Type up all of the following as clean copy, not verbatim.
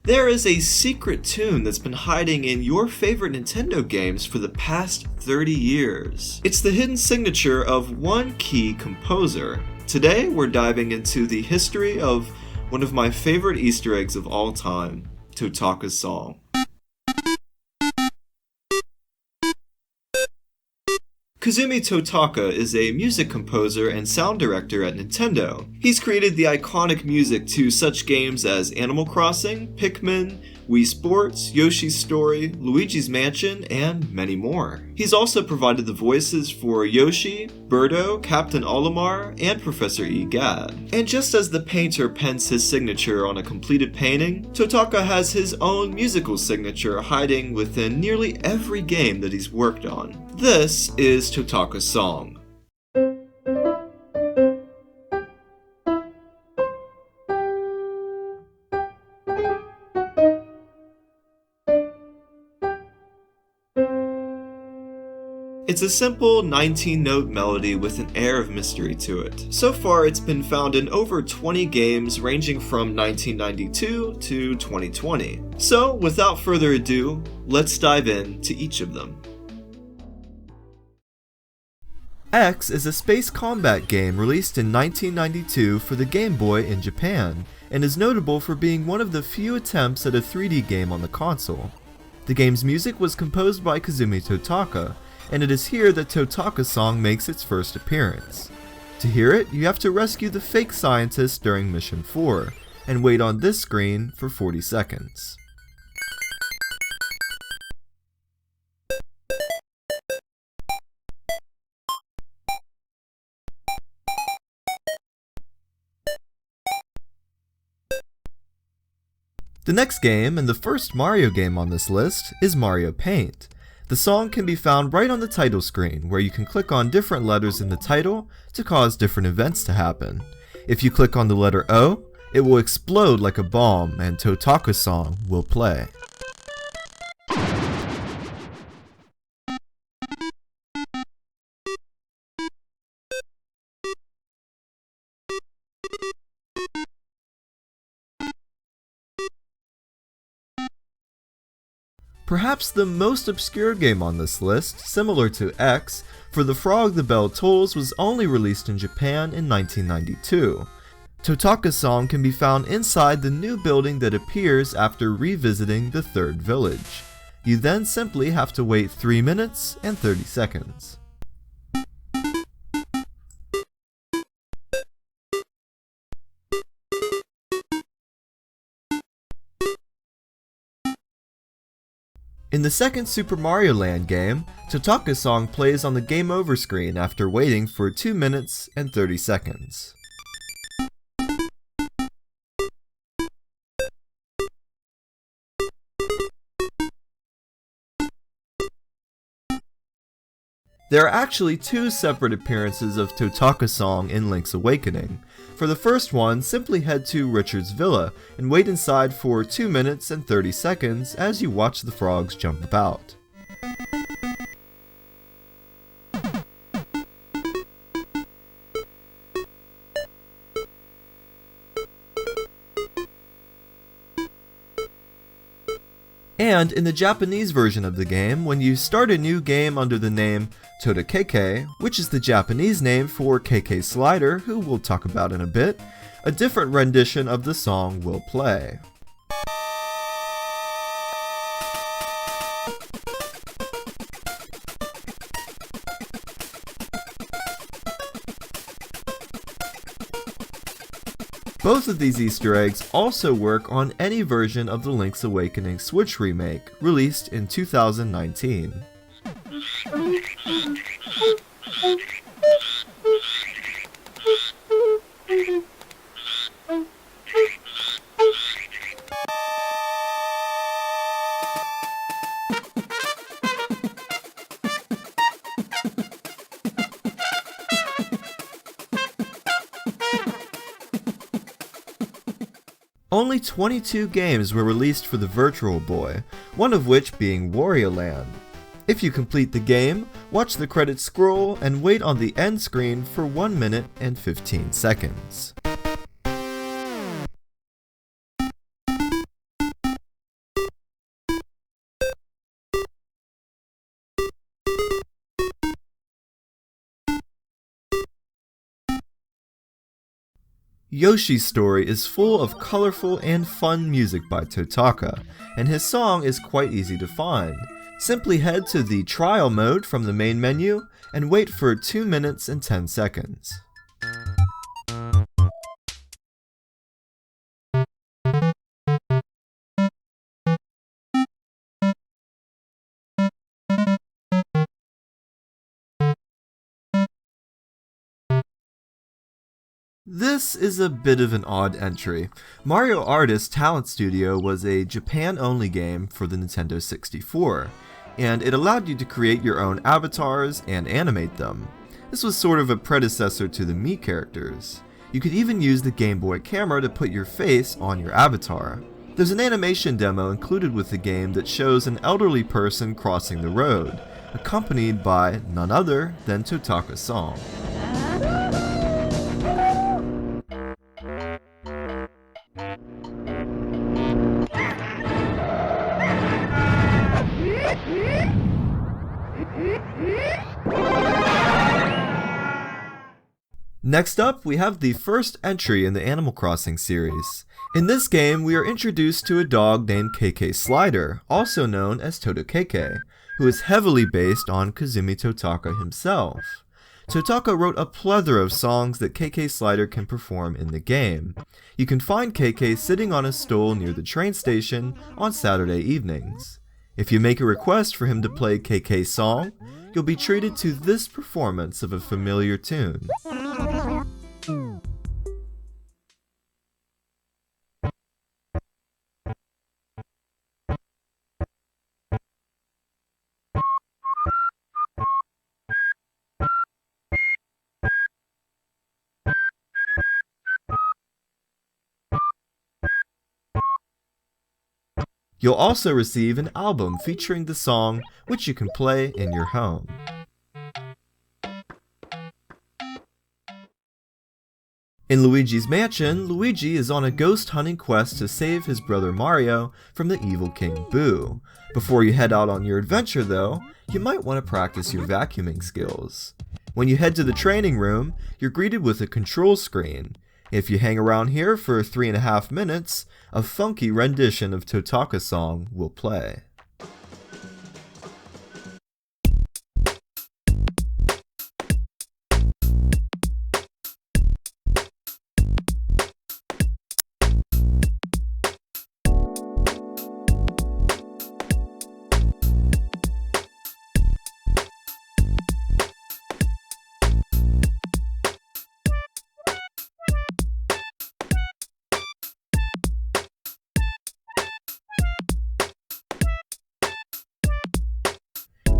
There is a secret tune that's been hiding in your favorite Nintendo games for the past 30 years. It's the hidden signature of one key composer. Today, we're diving into the history of one of my favorite Easter eggs of all time, Totaka's song. Kazumi Totaka is a music composer and sound director at Nintendo. He's created the iconic music to such games as Animal Crossing, Pikmin, Wii Sports, Yoshi's Story, Luigi's Mansion, and many more. He's also provided the voices for Yoshi, Birdo, Captain Olimar, and Professor Egad. And just as the painter pens his signature on a completed painting, Totaka has his own musical signature hiding within nearly every game that he's worked on. This is Totaka's song. It's a simple 19-note melody with an air of mystery to it. So far, it's been found in over 20 games ranging from 1992 to 2020. So, without further ado, let's dive into each of them. X is a space combat game released in 1992 for the Game Boy in Japan, and is notable for being one of the few attempts at a 3D game on the console. The game's music was composed by Kazumi Totaka, and it is here that Totaka's song makes its first appearance. To hear it, you have to rescue the fake scientist during Mission 4, and wait on this screen for 40 seconds. The next game, and the first Mario game on this list, is Mario Paint. The song can be found right on the title screen, where you can click on different letters in the title to cause different events to happen. If you click on the letter O, it will explode like a bomb and Totaka's song will play. Perhaps the most obscure game on this list, similar to X, For the Frog the Bell Tolls was only released in Japan in 1992. Totaka's song can be found inside the new building that appears after revisiting the third village. You then simply have to wait 3 minutes and 30 seconds. In the second Super Mario Land game, Totaka's song plays on the Game Over screen after waiting for 2 minutes and 30 seconds. There are actually two separate appearances of Totaka's song in Link's Awakening. For the first one, simply head to Richard's Villa and wait inside for 2 minutes and 30 seconds as you watch the frogs jump about. And in the Japanese version of the game, when you start a new game under the name Totaka, which is the Japanese name for KK Slider, who we'll talk about in a bit, a different rendition of the song will play. Both of these Easter eggs also work on any version of the Link's Awakening Switch remake, released in 2019. Only 22 games were released for the Virtual Boy, one of which being Wario Land. If you complete the game, watch the credits scroll and wait on the end screen for 1 minute and 15 seconds. Yoshi's story is full of colorful and fun music by Totaka, and his song is quite easy to find. Simply head to the trial mode from the main menu and wait for 2 minutes and 10 seconds. This is a bit of an odd entry. Mario Artist Talent Studio was a Japan-only game for the Nintendo 64, and it allowed you to create your own avatars and animate them. This was sort of a predecessor to the Mii characters. You could even use the Game Boy camera to put your face on your avatar. There's an animation demo included with the game that shows an elderly person crossing the road, accompanied by none other than Totaka's song. Next up, we have the first entry in the Animal Crossing series. In this game, we are introduced to a dog named KK Slider, also known as Totaka, who is heavily based on Kazumi Totaka himself. Totaka wrote a plethora of songs that KK Slider can perform in the game. You can find KK sitting on a stool near the train station on Saturday evenings. If you make a request for him to play KK's song, you'll be treated to this performance of a familiar tune. You'll also receive an album featuring the song, which you can play in your home. In Luigi's Mansion, Luigi is on a ghost hunting quest to save his brother Mario from the evil King Boo. Before you head out on your adventure though, you might want to practice your vacuuming skills. When you head to the training room, you're greeted with a control screen. If you hang around here for 3.5 minutes, a funky rendition of Totaka's song will play.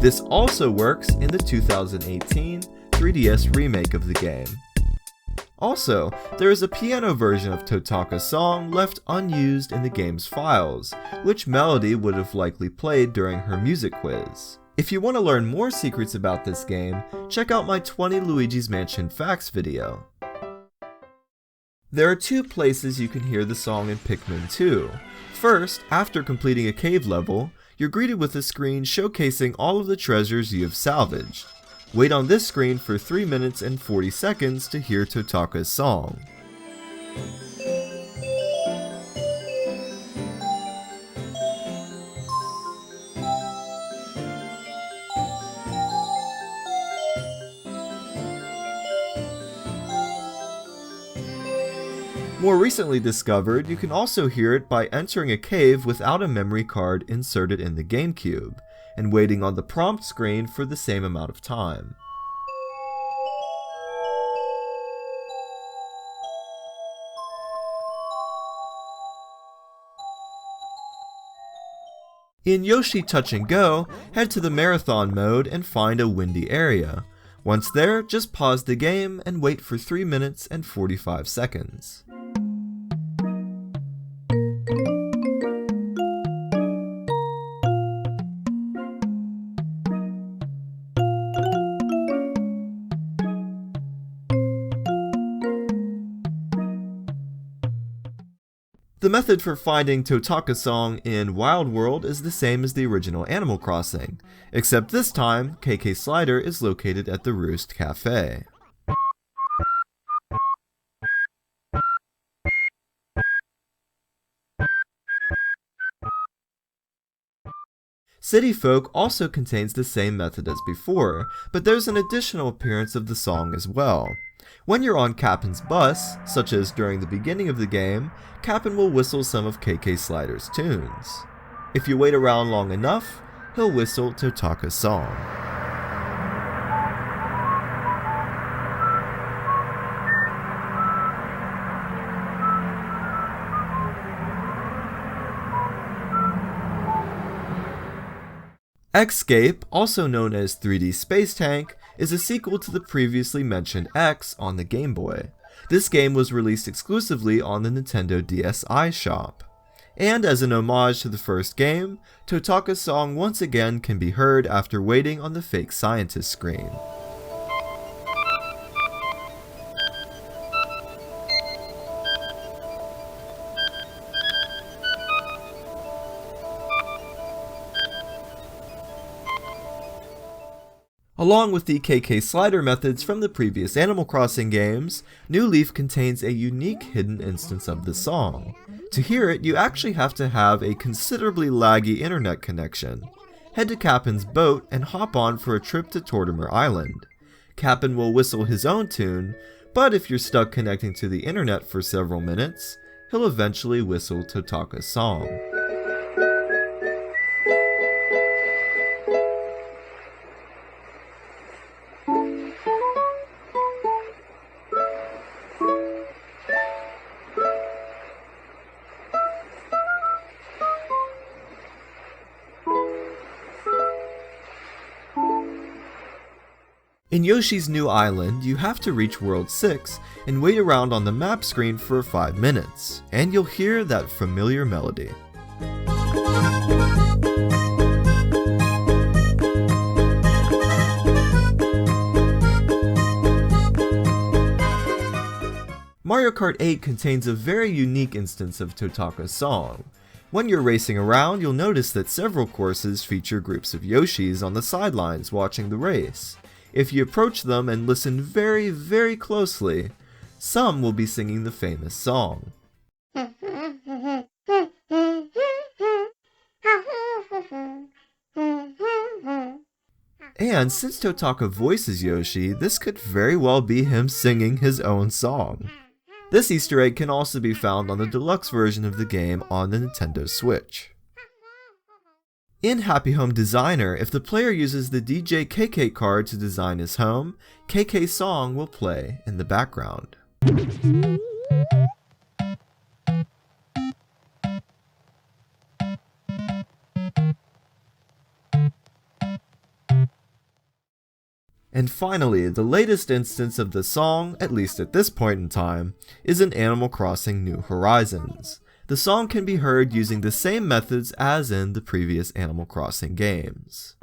This also works in the 2018 3DS remake of the game. Also, there is a piano version of Totaka's song left unused in the game's files, which Melody would have likely played during her music quiz. If you want to learn more secrets about this game, check out my 20 Luigi's Mansion Facts video. There are 2 places you can hear the song in Pikmin 2. First, after completing a cave level, you're greeted with a screen showcasing all of the treasures you have salvaged. Wait on this screen for 3 minutes and 40 seconds to hear Totaka's song. More recently discovered, you can also hear it by entering a cave without a memory card inserted in the GameCube, and waiting on the prompt screen for the same amount of time. In Yoshi Touch and Go, head to the marathon mode and find a windy area. Once there, just pause the game and wait for 3 minutes and 45 seconds. The method for finding Totaka's song in Wild World is the same as the original Animal Crossing, except this time, KK Slider is located at the Roost Cafe. City Folk also contains the same method as before, but there's an additional appearance of the song as well. When you're on Cappen's bus, such as during the beginning of the game, Cappen will whistle some of KK Slider's tunes. If you wait around long enough, he'll whistle Totaka's song. Escape, also known as 3D Space Tank, is a sequel to the previously mentioned X on the Game Boy. This game was released exclusively on the Nintendo DSi shop. And as an homage to the first game, Totaka's song once again can be heard after waiting on the fake scientist screen. Along with the KK Slider methods from the previous Animal Crossing games, New Leaf contains a unique hidden instance of the song. To hear it, you actually have to have a considerably laggy internet connection. Head to Cappen's boat and hop on for a trip to Tortimer Island. Cappen will whistle his own tune, but if you're stuck connecting to the internet for several minutes, he'll eventually whistle Totaka's song. In Yoshi's New Island, you have to reach World 6 and wait around on the map screen for 5 minutes, and you'll hear that familiar melody. Mario Kart 8 contains a very unique instance of Totaka's song. When you're racing around, you'll notice that several courses feature groups of Yoshis on the sidelines watching the race. If you approach them and listen very, very closely, some will be singing the famous song. And since Totaka voices Yoshi, this could very well be him singing his own song. This Easter egg can also be found on the deluxe version of the game on the Nintendo Switch. In Happy Home Designer, if the player uses the DJ KK card to design his home, KK's song will play in the background. And finally, the latest instance of the song, at least at this point in time, is in Animal Crossing New Horizons. The song can be heard using the same methods as in the previous Animal Crossing games.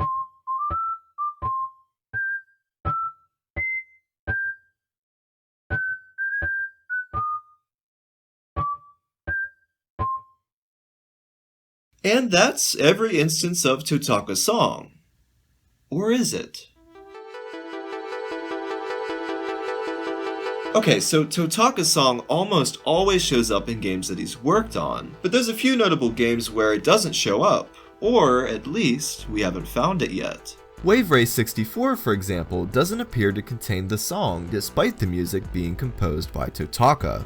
And that's every instance of Totaka's song. Or is it? Okay, so Totaka's song almost always shows up in games that he's worked on, but there's a few notable games where it doesn't show up, or at least we haven't found it yet. Wave Race 64, for example, doesn't appear to contain the song despite the music being composed by Totaka.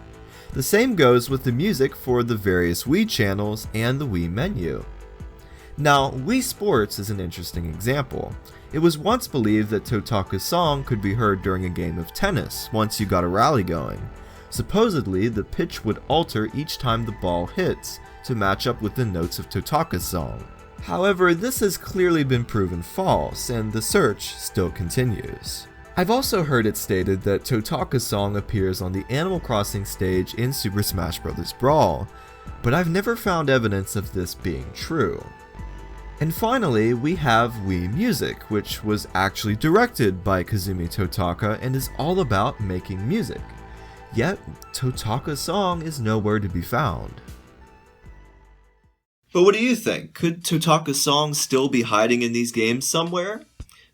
The same goes with the music for the various Wii channels and the Wii menu. Now, Wii Sports is an interesting example. It was once believed that Totaka's song could be heard during a game of tennis once you got a rally going. Supposedly, the pitch would alter each time the ball hits to match up with the notes of Totaka's song. However, this has clearly been proven false, and the search still continues. I've also heard it stated that Totaka's song appears on the Animal Crossing stage in Super Smash Bros. Brawl, but I've never found evidence of this being true. And finally, we have Wii Music, which was actually directed by Kazumi Totaka and is all about making music. Yet, Totaka's song is nowhere to be found. But what do you think? Could Totaka's song still be hiding in these games somewhere?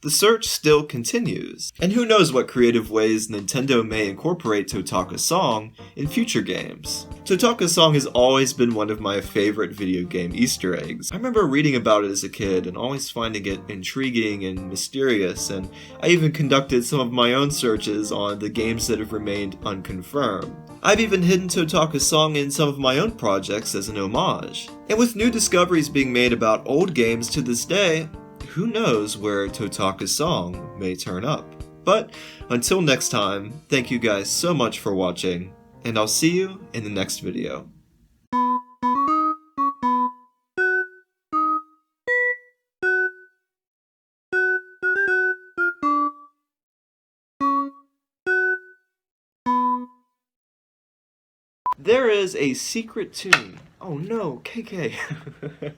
The search still continues, and who knows what creative ways Nintendo may incorporate Totaka's song in future games. Totaka's song has always been one of my favorite video game Easter eggs. I remember reading about it as a kid and always finding it intriguing and mysterious, and I even conducted some of my own searches on the games that have remained unconfirmed. I've even hidden Totaka's song in some of my own projects as an homage. And with new discoveries being made about old games to this day, who knows where Totaka's song may turn up. But until next time, thank you guys so much for watching, and I'll see you in the next video. There is a secret tune. Oh no, KK.